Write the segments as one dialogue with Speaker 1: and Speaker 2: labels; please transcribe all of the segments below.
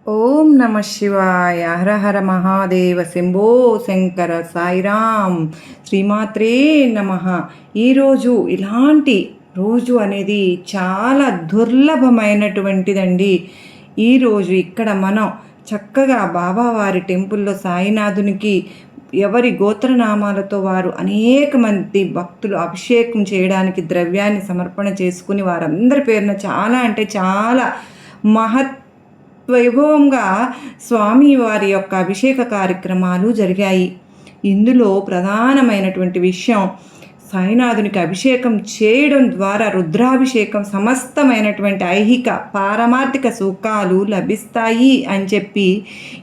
Speaker 1: ఓం నమ శివాయ. హర హర మహాదేవ. శంభో శంకర. సాయిరాం. శ్రీమాత్రే నమ. ఈరోజు ఇలాంటి రోజు అనేది చాలా దుర్లభమైనటువంటిదండి. ఈరోజు ఇక్కడ మనం చక్కగా బాబావారి టెంపుల్లో సాయినాథునికి ఎవరి గోత్రనామాలతో వారు అనేక మంది భక్తులు అభిషేకం చేయడానికి ద్రవ్యాన్ని సమర్పణ చేసుకుని వారందరి పేరున చాలా అంటే చాలా వైభవంగా స్వామివారి యొక్క అభిషేక కార్యక్రమాలు జరిగాయి. ఇందులో ప్రధానమైనటువంటి విషయం సాయినాథునికి అభిషేకం చేయడం ద్వారా రుద్రాభిషేకం సమస్తమైనటువంటి ఐహిక పారమార్థిక సుఖాలు లభిస్తాయి అని చెప్పి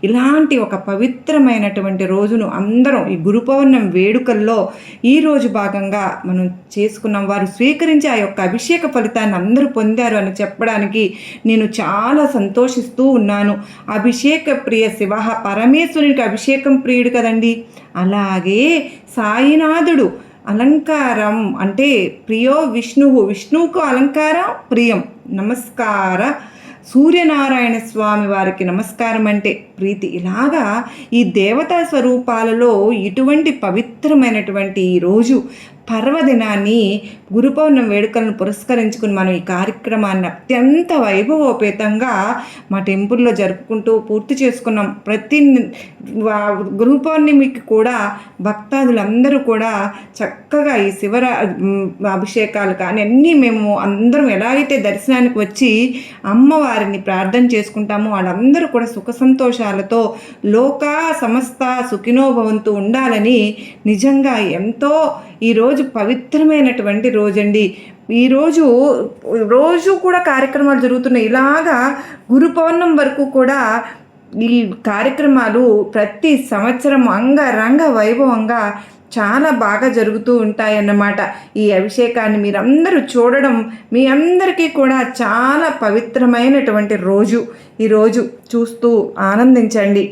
Speaker 1: ఇలాంటి ఒక పవిత్రమైనటువంటి రోజును అందరం ఈ గురు పౌర్ణమి వేడుకల్లో ఈరోజు భాగంగా మనం చేసుకున్నాం. వారు స్వీకరించి ఆ యొక్క అభిషేక ఫలితాన్ని అందరూ పొందారు అని చెప్పడానికి నేను చాలా సంతోషిస్తూ ఉన్నాను. అభిషేక ప్రియ శివ పరమేశ్వరునికి అభిషేకం ప్రియుడు కదండి. అలాగే సాయినాథుడు అలంకారం అంటే ప్రియో విష్ణువుకు అలంకారం ప్రియం. నమస్కార సూర్యనారాయణ స్వామి వారికి నమస్కారం అంటే ప్రీతి. ఇలాగా ఈ దేవతా స్వరూపాలలో ఇటువంటి పవిత్రమైనటువంటి ఈరోజు పర్వదినాన్ని గురు పౌర్ణమి వేడుకలను పురస్కరించుకుని మనం ఈ కార్యక్రమాన్ని అత్యంత వైభవోపేతంగా మా టెంపుల్లో జరుపుకుంటూ పూర్తి చేసుకున్నాం. ప్రతి గురు పౌర్ణమికి కూడా భక్తాదులందరూ కూడా చక్కగా ఈ అభిషేకాలు కానీ అన్నీ మేము అందరం ఎలా అయితే దర్శనానికి వచ్చి అమ్మవారిని ప్రార్థన చేసుకుంటామో వాళ్ళందరూ కూడా సుఖ సంతోషాలతో లోకా సమస్త సుఖినోభవంతు ఉండాలని నిజంగా ఎంతో ఈరోజు పవిత్రమైనటువంటి రోజండి. రోజు కూడా కార్యక్రమాలు జరుగుతున్నాయి. ఇలాగా గురు పౌర్ణమి వరకు కూడా ఈ కార్యక్రమాలు ప్రతి సంవత్సరం అంగరంగ వైభవంగా చాలా బాగా జరుగుతూ ఉంటాయన్నమాట. ఈ అభిషేకాన్ని మీరందరూ చూడడం మీ అందరికీ కూడా చాలా పవిత్రమైనటువంటి రోజు. ఈరోజు చూస్తూ ఆనందించండి.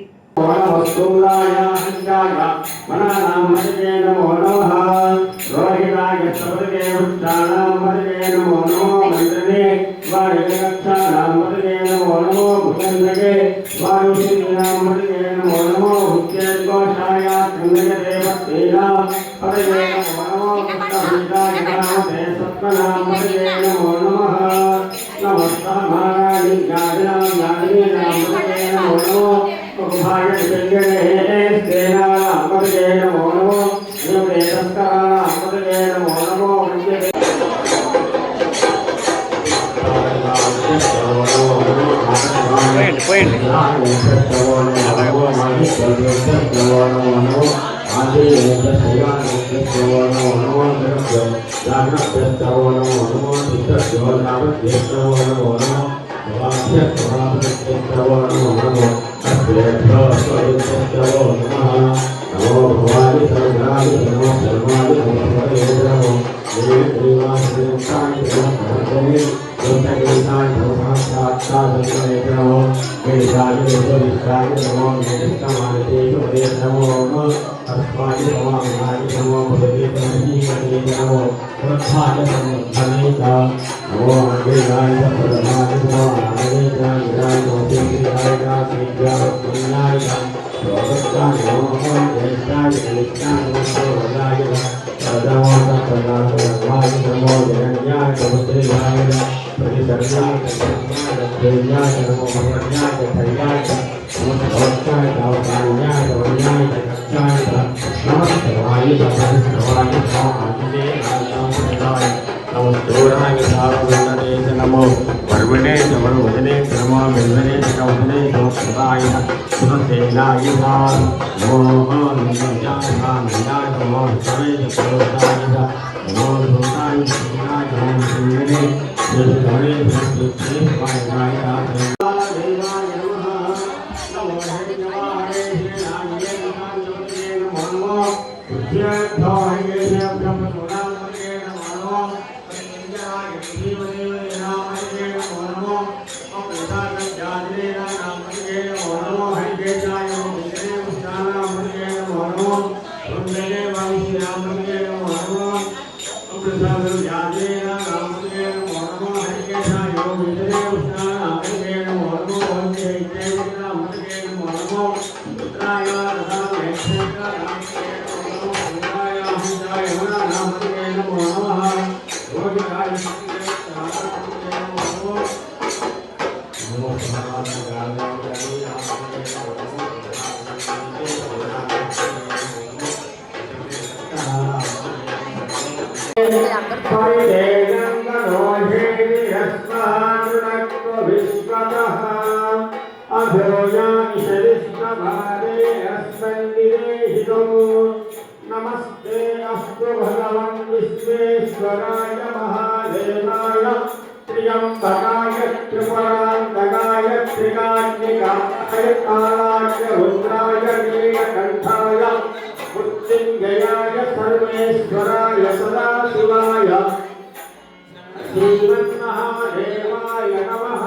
Speaker 2: నమో పర్వణే వరువదనే నమో మెల్వనే కౌదనే నమస్కారాయ సురసేనాయ నమో నిజాయ నమో సరే సరోదాయ నమో భూతాయ శ్రీనాయ నమో శ్రీనే జయవరే భక్తి వాయ नमस्ते अस्तु भगवन् विश्वेश्वराय महादेवाय त्र्यम्बकाय त्रिपुरान्तकाय त्रिकाग्निकाय कालाय रुद्राय नीलकण्ठाय मृत्युञ्जयाय सर्वेश्वराय सदाशिवाय श्रीमन्महादेवाय नमः।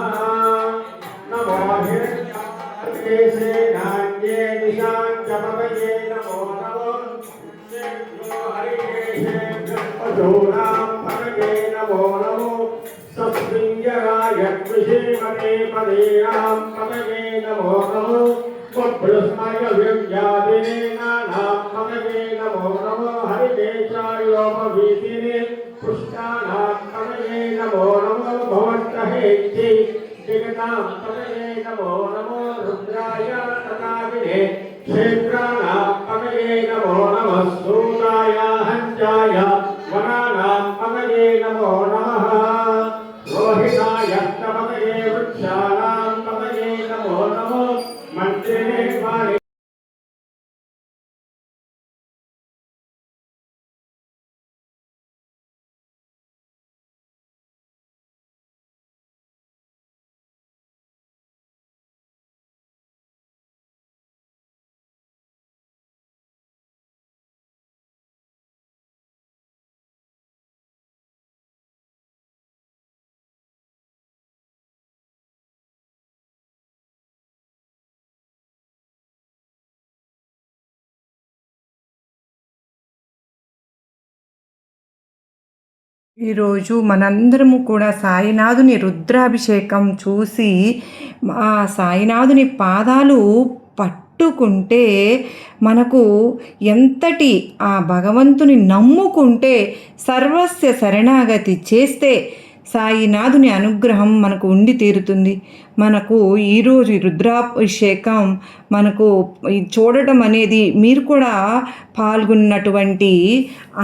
Speaker 2: नमो हिरण्यकेशेनान्ये निशाञ्चपतये नमो नमो हरिकेशेभ्यः पतये नमो नमो सस्मिञ्जराय कृषिमते पदेनां पतये नमो नमो बृहस्पय विद्यादिने नानां पतये नमो नमो हरिकेशायोपवीतिने पुष्टानां पतये नमो नमो भवन्तहेच्छि जगतां पतये नमो नमो रुद्राय तथाविने क्षेत्राणां पतये नमो नमः सूताय हंसाय वनानां पतये नमो नमः रोहिताय पतये वृक्षाणां पतये नमो नमो मंत्रिणे वाणे
Speaker 1: ఈరోజు మనందరము కూడా సాయినాథుని రుద్రాభిషేకం చూసి ఆ సాయినాథుని పాదాలు పట్టుకుంటే మనకు ఎంతటి ఆ భగవంతుని నమ్ముకుంటే సర్వస్య శరణాగతి చేస్తే సాయినాథుని అనుగ్రహం మనకు ఉండి తీరుతుంది. మనకు ఈరోజు రుద్రాభిషేకం మనకు చూడటం అనేది మీరు కూడా పాల్గొన్నటువంటి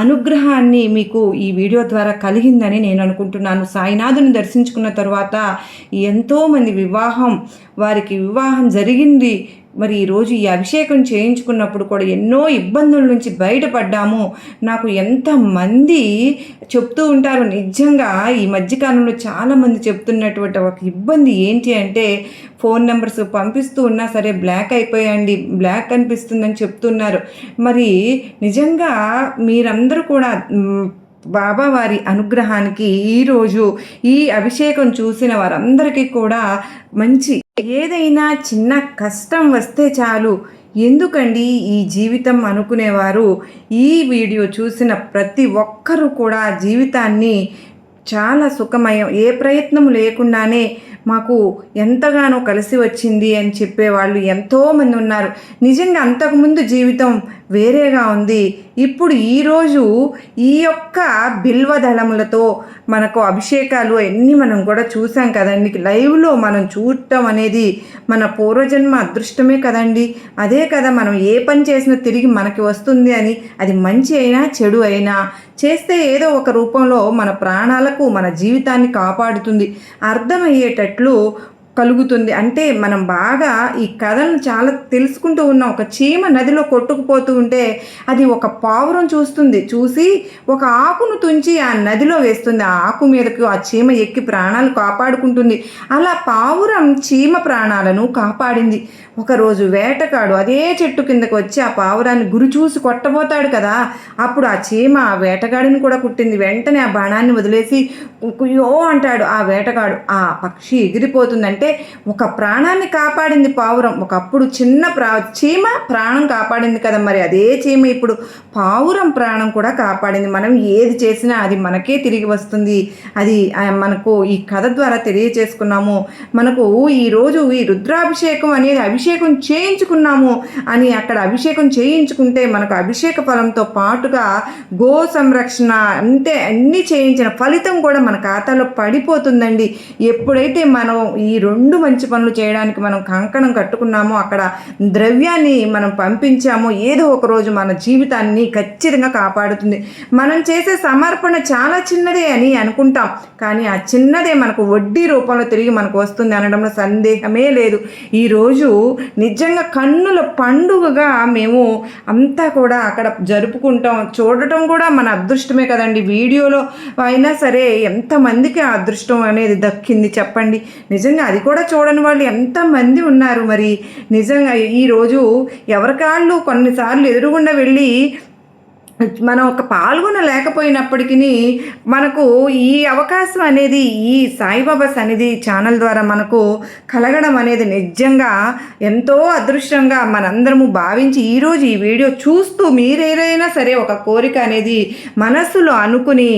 Speaker 1: అనుగ్రహాన్ని మీకు ఈ వీడియో ద్వారా కలిగిందని నేను అనుకుంటున్నాను. సాయినాథుని దర్శించుకున్న తర్వాత ఎంతోమంది వారికి వివాహం జరిగింది. మరి ఈరోజు ఈ అభిషేకం చేయించుకున్నప్పుడు కూడా ఎన్నో ఇబ్బందుల నుంచి బయటపడ్డాము. నాకు ఎంతమంది చెప్తూ ఉంటారు. నిజంగా ఈ మధ్యకాలంలో చాలామంది చెప్తున్నటువంటి ఒక ఇబ్బంది ఏంటి అంటే ఫోన్ నెంబర్స్ పంపిస్తూ ఉన్నా సరే బ్లాక్ అయిపోయాండి, బ్లాక్ అనిపిస్తుందని చెప్తున్నారు. మరి నిజంగా మీరందరూ కూడా బాబా వారి అనుగ్రహానికి ఈరోజు ఈ అభిషేకం చూసిన వారందరికీ కూడా మంచి ఏదైనా చిన్న కష్టం వస్తే చాలు, ఎందుకండి ఈ జీవితం అనుకునేవారు ఈ వీడియో చూసిన ప్రతి ఒక్కరూ కూడా జీవితాన్ని చాలా సుఖమయం, ఏ ప్రయత్నం లేకుండానే మాకు ఎంతగానో కలిసి వచ్చింది అని చెప్పేవాళ్ళు ఎంతోమంది ఉన్నారు. నిజంగా అంతకుముందు జీవితం వేరేగా ఉంది. ఇప్పుడు ఈరోజు ఈ యొక్క బిల్వదళములతో మనకు అభిషేకాలు అన్నీ మనం కూడా చూసాం కదండి. లైవ్లో మనం చూడటం అనేది మన పూర్వజన్మ అదృష్టమే కదండి. అదే కదా మనం ఏ పని చేసినా తిరిగి మనకి వస్తుంది అని. అది మంచి అయినా చెడు అయినా చేస్తే ఏదో ఒక రూపంలో మన ప్రాణాలకు మన జీవితాన్ని కాపాడుతుంది, అర్థమయ్యేటట్లు కలుగుతుంది. అంటే మనం బాగా ఈ కథలను చాలా తెలుసుకుంటూ ఉన్నాం. ఒక చీమ నదిలో కొట్టుకుపోతూ ఉంటే అది ఒక పావురం చూసి ఒక ఆకును తుంచి ఆ నదిలో వేస్తుంది. ఆ ఆకు మీదకు ఆ చీమ ఎక్కి ప్రాణాలు కాపాడుకుంటుంది. అలా పావురం చీమ ప్రాణాలను కాపాడింది. ఒకరోజు వేటగాడు అదే చెట్టు కిందకు వచ్చి ఆ పావురాన్ని గురి చూసి కొట్టబోతాడు కదా, అప్పుడు ఆ చీమ ఆ వేటగాడిని కూడా కుట్టింది. వెంటనే ఆ బాణాన్ని వదిలేసి కుయ్యో అంటాడు ఆ వేటగాడు. ఆ పక్షి ఎగిరిపోతుందంటే ఒక ప్రాణాన్ని కాపాడింది పావురం. ఒకప్పుడు చిన్న చీమ ప్రాణం కాపాడింది కదా, మరి అదే చీమ ఇప్పుడు పావురం ప్రాణం కూడా కాపాడింది. మనం ఏది చేసినా అది మనకే తిరిగి వస్తుంది. అది మనకు ఈ కథ ద్వారా తెలియచేసుకున్నాము. మనకు ఈరోజు ఈ రుద్రాభిషేకం అనేది అభిషేకం చేయించుకున్నాము అని అక్కడ అభిషేకం చేయించుకుంటే మనకు అభిషేక ఫలంతో పాటుగా గో సంరక్షణ అంటే అన్నీ చేయించిన ఫలితం కూడా మన ఖాతాలో పడిపోతుందండి. ఎప్పుడైతే మనం ఈ 2 మంచి పనులు చేయడానికి మనం కంకణం కట్టుకున్నామో, అక్కడ ద్రవ్యాన్ని మనం పంపించామో, ఏదో ఒక రోజు మన జీవితాన్ని ఖచ్చితంగా కాపాడుతుంది. మనం చేసే సమర్పణ చాలా చిన్నదే అని అనుకుంటాం, కానీ ఆ చిన్నదే మనకు వడ్డీ రూపంలో తిరిగి మనకు వస్తుంది అనడంలో సందేహమే లేదు. ఈరోజు నిజంగా కన్నుల పండుగగా మేము అంతా కూడా అక్కడ జరుపుకుంటాం. చూడటం కూడా మన అదృష్టమే కదండి. వీడియోలో అయినా సరే ఎంతమందికి ఆ అదృష్టం అనేది దక్కింది చెప్పండి. నిజంగా అది కూడా చూడని వాళ్ళు ఎంతమంది ఉన్నారు. మరి నిజంగా ఈరోజు ఎవరికాళ్ళు కొన్నిసార్లు ఎదురుగుండా వెళ్ళి మనం ఒక పాల్గొనలేకపోయినప్పటికీ మనకు ఈ అవకాశం అనేది ఈ సాయిబాబా సన్నిధి ఛానల్ ద్వారా మనకు కలగడం అనేది నిజంగా ఎంతో అదృష్టంగా మనందరము భావించి ఈరోజు ఈ వీడియో చూస్తూ మీరేదైనా సరే ఒక కోరిక అనేది మనస్సులో అనుకుని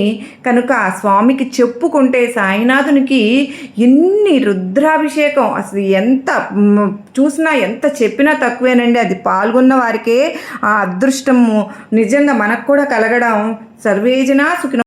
Speaker 1: కనుక ఆ స్వామికి చెప్పుకుంటే సాయినాథునికి ఎన్ని రుద్రాభిషేకం అసలు ఎంత చూసినా ఎంత చెప్పినా తక్కువేనండి. అది పాల్గొన్న వారికే ఆ అదృష్టము నిజంగా మనకు కూడా కలగడం. సర్వేజన సుఖినో